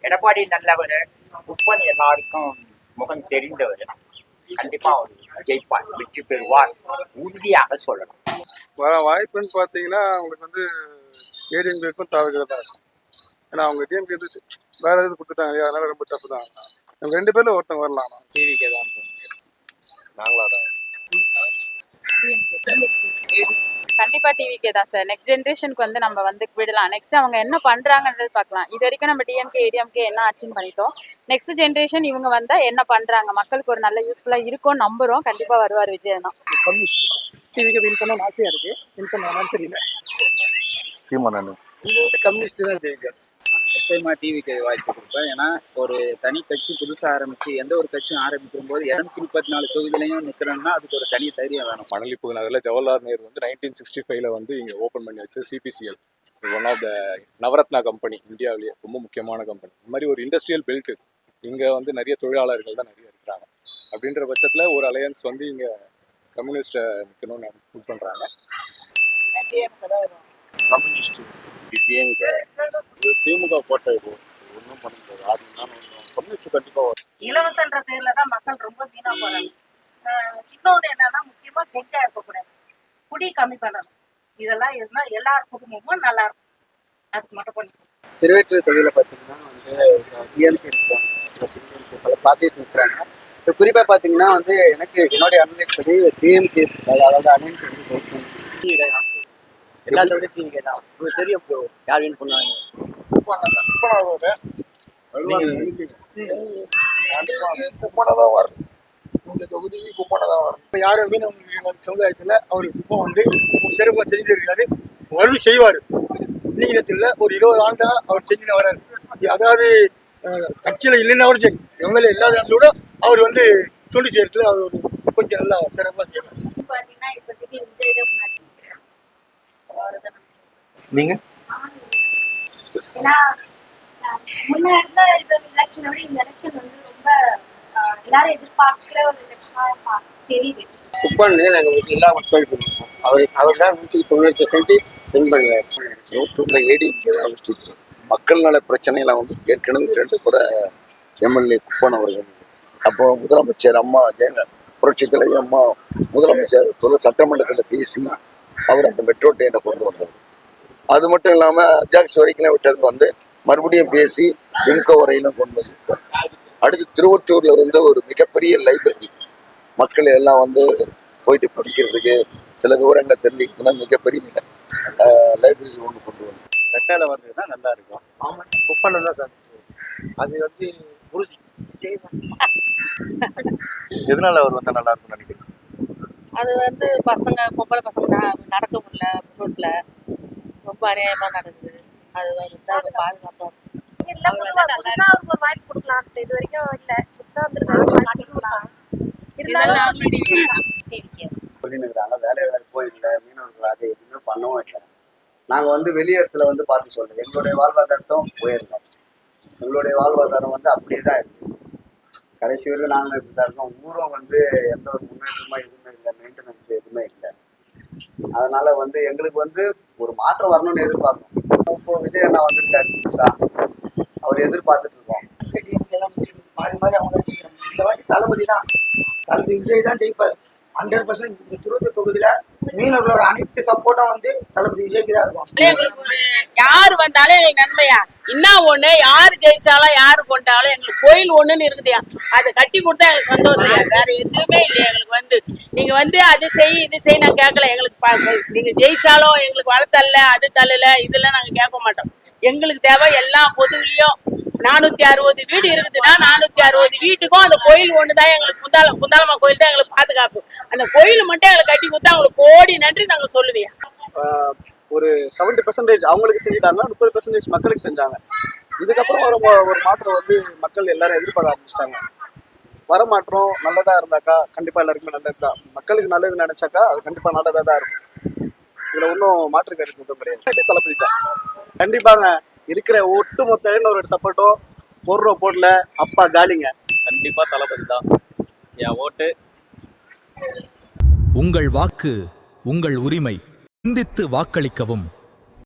எடப்பாடி நல்லவர், குப்பன் எல்லாருக்கும் முகம் தெரிந்தவர். கண்டிப்பா அவர் ஜெயிப்பார், வெற்றி பெறுவார், உறுதியாக சொல்லலாம். வர வாய்ப்புன்னு பார்த்தீங்கன்னா அவங்களுக்கு வந்து ஏடிஎம்கேக்கும் தவிர்க்கிறது தான் இருக்கும். ஏன்னா அவங்க டிஎம்கே வேற எது கொடுத்துட்டாங்க இல்லையா, அதனால ரொம்ப தப்பு தான். நம்ம 2 பேர்ல ஒருத்தங்க வரலாம். டிவிக்கே தான் நாங்களா தான் கண்டிப்பா டிவிக்கே தான் சார். நெக்ஸ்ட் ஜென்ரேஷனுக்கு வந்து நம்ம வந்து விடலாம். நெக்ஸ்ட் அவங்க என்ன பண்றாங்கன்றது பார்க்கலாம். இது வரைக்கும் நம்ம டிஎம்கே ஏடிஎம்கே என்ன ஆச்சுன்னு பண்ணிட்டோம். நெக்ஸ்ட் ஜென்ரேஷன் இவங்க வந்தா என்ன பண்றாங்க, மக்களுக்கு ஒரு நல்ல யூஸ்ஃபுல்லா இருக்கும் நம்புறோம். கண்டிப்பா வருவார் விஜய் தான். கம்யூனிஸ்ட் டிவிக்கு வின் பண்ணணும்னு ஆசையா இருக்கு, வின் பண்ணான்னு தெரியல. சீமானு கம்யூனிஸ்ட் தான் ஜெயிக்கும். நிச்சயமா டிவிக்கு வாய்ப்பு கொடுப்பேன். ஏன்னா ஒரு தனி கட்சி புதுசாக ஆரம்பிச்சு எந்த ஒரு கட்சியும் ஆரம்பிக்கும் போது 234 தொகுதியிலையும் நிற்கிறோம்னா அதுக்கு ஒரு தனி தைரியம் வேணும். மணலிப்பு நகரில் ஜவஹர்லால் நேரு வந்து 1965 வந்து இங்கே ஓப்பன் பண்ணி வச்சு CPCL, one of the Navaratna company, இந்தியாவிலேயே ரொம்ப முக்கியமான கம்பெனி. இந்த மாதிரி ஒரு இண்டஸ்ட்ரியல் பெல்ட் இங்கே வந்து நிறைய தொழிலாளர்கள் தான் நிறைய இருக்கிறாங்க. அப்படின்ற பட்சத்தில் ஒரு அலையன்ஸ் வந்து இங்கே கம்யூனிஸ்ட்டை நிற்கணும்னு இது பண்ணுறாங்க. கம்யூனிஸ்ட் திமுக போட்ட ஒன்றும் பண்ண முடியாது. கம்யூனிஸ்ட் கண்டிப்பா இலவசன்ற பேர்ல தான் மக்கள் ரொம்ப வீணா போறாங்க. இன்னொன்னு என்னன்னா, முக்கியமா கெட்டா இருக்கக்கூடாது, குடி கம்மி பண்ணணும். இதெல்லாம் இருந்தா எல்லார் குடும்பமும் நல்லா இருக்கும். அதுக்கு மட்டும் பண்ணி திருவேற்று தொகுதியில் பார்த்தீங்கன்னா வந்து டிஎம்கே இருக்கிறாங்க, பல பார்ட்டிஸ் இருக்கிறாங்க. இப்போ குறிப்பாக பார்த்தீங்கன்னா வந்து எனக்கு என்னுடைய அனலைஸ் படி டிஎம்கே, அதாவது அலையன்ஸ் வந்து ஜெயிக்கணும். எல்லாத்தோட டிவிக்கே தான். உங்களுக்கு தெரியும் ப்ரோ, யார் வின் பண்ணுவாங்க. குப்பனதான் வரும், இந்த தொகுதிக்கு குப்பனதான் வரும். இப்போ யாரும் மீனவ சமுதாயத்தில் அவர் இப்போ வந்து சிறப்பாக செஞ்சிருக்காரு, வலு செய்வார். இன்னைக்கு ஒரு 20 ஆண்டா அவர் செஞ்சுன்னு வர்றாரு. அதாவது கட்சியில் இல்லைன்னா அவர் சரி, எம்எல்ஏ இல்லாத இடத்துல அவர் வந்து துண்டு செய்யறதுல அவர் ஒரு கொஞ்சம் நல்லா சிறப்பாக செய்வார். பார்த்தீங்கன்னா இப்போதைக்கு விஜய் தான் முன்னாடி. நீங்க ஏன்னா முன்ன இருந்த இந்த எலெக்ஷனை விட இந்த எலெக்ஷன் வந்து ரொம்ப எல்லாரும் எதிர்பார்க்கிற ஒரு எலெக்ஷனா தெரியுது. குப்பான் நாங்கள் எல்லா மக்கள் அவர் தான் 90% வின் பண்ணுவார். யூடியூப்ல ஏடிஎம்கே தான் வச்சுட்டு மக்கள் நல பிரச்சனைலாம் வந்து ஏற்கனவே 2 முறை எம்எல்ஏ குப்பன் அவர்கள், அப்போ முதலமைச்சர் அம்மா புரட்சி தலைவி அம்மா முதலமைச்சர் சட்டமன்றத்தில் பேசி அவர் அந்த மெட்ரோ ட்ரெயினை கொண்டு வந்தார். அது மட்டும் இல்லாமல் அஜாக்ஸ் வரைக்கும் விட்டது வந்து மறுபடியும் பேசி விம்கோ வரையிலும் கொண்டு வந்தார். அடுத்து திருவொற்றூர்ல இருந்து ஒரு மிகப்பெரிய லைப்ரரி, மக்கள் எல்லாம் வந்து போயிட்டு படிக்கிறதுக்கு சில விவரங்களை தெரிஞ்சுக்கிட்டுனா மிகப்பெரிய லைப்ரரி ஒன்று கொண்டு வந்தார். ரெட்டையில வந்ததுன்னா நல்லா இருக்கும். ஆமாம், குப்பான் தான் சார். அது வந்து உறுதி. எதனால அவர் வந்தா நல்லா இருக்கும்னு நினைக்கிறேன்? அது வந்து பசங்க பொம்பளை பசங்க நடக்க முடியல, ரோட்ல ரொம்ப அநியாயமா நடக்குது. அது வந்து பாதுகாப்பா ஒரு வாய்ப்பு கொடுக்கலாம். இது வரைக்கும் இல்ல, புதுசா சொல்லினுக்கிறாங்க. வேலை வாய்ப்போ இல்லை, மீனவர்களாக எதுவுமே பண்ணவும் இல்லை. நாங்கள் வந்து வெளியிடத்துல வந்து பார்த்து சொல்றோம், எங்களுடைய வாழ்வாதாரத்தும் போயிருந்தோம். எங்களுடைய வாழ்வாதாரம் வந்து அப்படியே தான் இருக்கு. கடைசி வரைக்கும் நாங்களும் இப்படி தான் இருக்கோம். ஊரும் வந்து எந்த ஒரு முன்னேற்றமா எதுவுமே இல்லை, மெயின்டெனன்ஸ் எதுவுமே இல்லை. அதனால வந்து எங்களுக்கு வந்து ஒரு மாற்றம் வரணும்னு எதிர்பார்க்கணும். இப்போ விஜய் அண்ணா வந்துருக்காரு புதுசா, அவர் எதிர்பார்த்துட்டு இருக்கோம். மாறி மாறி அவங்க இந்த வாட்டி தளபதி தான், தளபதி விஜய் தான் ஜெயிப்பார் 100%. இந்த திருவள்ளூர் தொகுதியில மீனவர்களோட அனைத்து சப்போர்ட்டும் வந்து தளபதி விஜய்க்கு தான் இருக்கும். யாரு வந்தாலும் எங்களுக்கு நன்மையா. என்ன ஒண்ணு, யாரு ஜெயிச்சாலும் யாரு கொண்டாலும் எங்களுக்கு கோயில் ஒண்ணுன்னு இருக்குதுயா, அதை கட்டி கொடுத்தா எங்களுக்கு சந்தோஷம். வேற எதுவுமே இல்லை எங்களுக்கு. வந்து நீங்க வந்து அது செய் இது செய் நான் கேட்கல. எங்களுக்கு நீங்க ஜெயிச்சாலும் எங்களுக்கு வள தரல, அது தள்ளல, இதெல்லாம் நாங்க கேட்க மாட்டோம். எங்களுக்கு தேவை எல்லா பொதுவிலையும் 460 வீடு இருக்குதுன்னா 460 வீட்டுக்கும் அந்த கோயில் ஒண்ணுதான் எங்களுக்கு. குந்தாலம்மா கோயில் தான் எங்களுக்கு பாதுகாப்பு. அந்த கோயில் மட்டும் எங்களுக்கு கட்டி கொடுத்தா அவங்களுக்கு கோடி நன்றி நாங்க சொல்லுவியா. ஒரு 70% அவங்களுக்கு செஞ்சுட்டாங்கன்னா 30% மக்களுக்கு செஞ்சாங்க. இதுக்கப்புறம் ஒரு மாற்றம் வந்து மக்கள் எல்லாரும் எதிர்பார்க்க ஆரம்பிச்சிட்டாங்க. வர மாற்றம் நல்லதா இருந்தாக்கா கண்டிப்பா எல்லாருக்குமே நல்லது தான். மக்களுக்கு நல்லது நினைச்சாக்கா அது கண்டிப்பா நல்லதா தான் இருக்கும். இதுல ஒன்றும் மாற்று கருத்து மட்டும் கிடையாது. தளபதி தான் கண்டிப்பாங்க. இருக்கிற ஒட்டு மொத்த ஒரு சப்போர்ட்டோ போடல அப்பா காலிங்க. கண்டிப்பா தளபதி தான் என் ஓட்டு. உங்கள் வாக்கு உங்கள் உரிமை. சிந்தித்து வாக்களிக்கவும்.